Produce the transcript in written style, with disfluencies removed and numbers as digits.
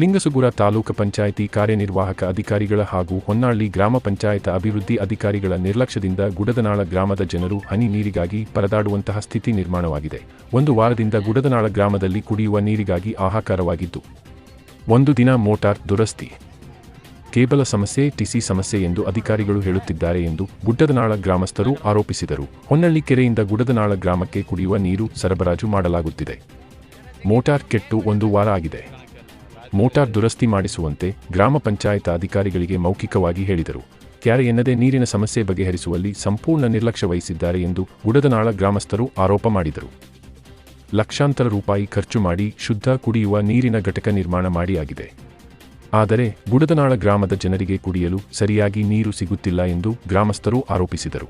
ಲಿಂಗಸುಗೂರ ತಾಲೂಕು ಪಂಚಾಯಿತಿ ಕಾರ್ಯನಿರ್ವಾಹಕ ಅಧಿಕಾರಿಗಳ ಹಾಗೂ ಹೊನ್ನಾಳಿ ಗ್ರಾಮ ಪಂಚಾಯತ್ ಅಭಿವೃದ್ಧಿ ಅಧಿಕಾರಿಗಳ ನಿರ್ಲಕ್ಷ್ಯದಿಂದ ಗುಡದನಾಳ ಗ್ರಾಮದ ಜನರು ಹನಿ ನೀರಿಗಾಗಿ ಪರದಾಡುವಂತಹ ಸ್ಥಿತಿ ನಿರ್ಮಾಣವಾಗಿದೆ. ಒಂದು ವಾರದಿಂದ ಗುಡದನಾಳ ಗ್ರಾಮದಲ್ಲಿ ಕುಡಿಯುವ ನೀರಿಗಾಗಿ ಹಾಹಾಕಾರವಾಗಿದ್ದು, ಒಂದು ದಿನ ಮೋಟಾರ್ ದುರಸ್ತಿ, ಕೇಬಲ ಸಮಸ್ಯೆ, ಟಿಸಿ ಸಮಸ್ಯೆ ಎಂದು ಅಧಿಕಾರಿಗಳು ಹೇಳುತ್ತಿದ್ದಾರೆ ಎಂದು ಗುಡ್ಡದನಾಳ ಗ್ರಾಮಸ್ಥರು ಆರೋಪಿಸಿದರು. ಹೊನ್ನಳ್ಳಿ ಕೆರೆಯಿಂದ ಗುಡದನಾಳ ಗ್ರಾಮಕ್ಕೆ ಕುಡಿಯುವ ನೀರು ಸರಬರಾಜು ಮಾಡಲಾಗುತ್ತಿದೆ. ಮೋಟಾರ್ ಕೆಟ್ಟು ಒಂದು ವಾರ ಆಗಿದೆ. ಮೋಟಾರ್ ದುರಸ್ತಿ ಮಾಡಿಸುವಂತೆ ಗ್ರಾಮ ಪಂಚಾಯತ್ ಅಧಿಕಾರಿಗಳಿಗೆ ಮೌಖಿಕವಾಗಿ ಹೇಳಿದರು. ಕ್ಯಾರೆ ಎನ್ನದೇ ನೀರಿನ ಸಮಸ್ಯೆ ಬಗೆಹರಿಸುವಲ್ಲಿ ಸಂಪೂರ್ಣ ನಿರ್ಲಕ್ಷ್ಯ ವಹಿಸಿದ್ದಾರೆ ಎಂದು ಗುಡದನಾಳ ಗ್ರಾಮಸ್ಥರು ಆರೋಪ ಮಾಡಿದರು. ಲಕ್ಷಾಂತರ ರೂಪಾಯಿ ಖರ್ಚು ಮಾಡಿ ಶುದ್ಧ ಕುಡಿಯುವ ನೀರಿನ ಘಟಕ ನಿರ್ಮಾಣ ಮಾಡಿಯಾಗಿದೆ. ಆದರೆ ಗುಡದನಾಳ ಗ್ರಾಮದ ಜನರಿಗೆ ಕುಡಿಯಲು ಸರಿಯಾಗಿ ನೀರು ಸಿಗುತ್ತಿಲ್ಲ ಎಂದು ಗ್ರಾಮಸ್ಥರು ಆರೋಪಿಸಿದರು.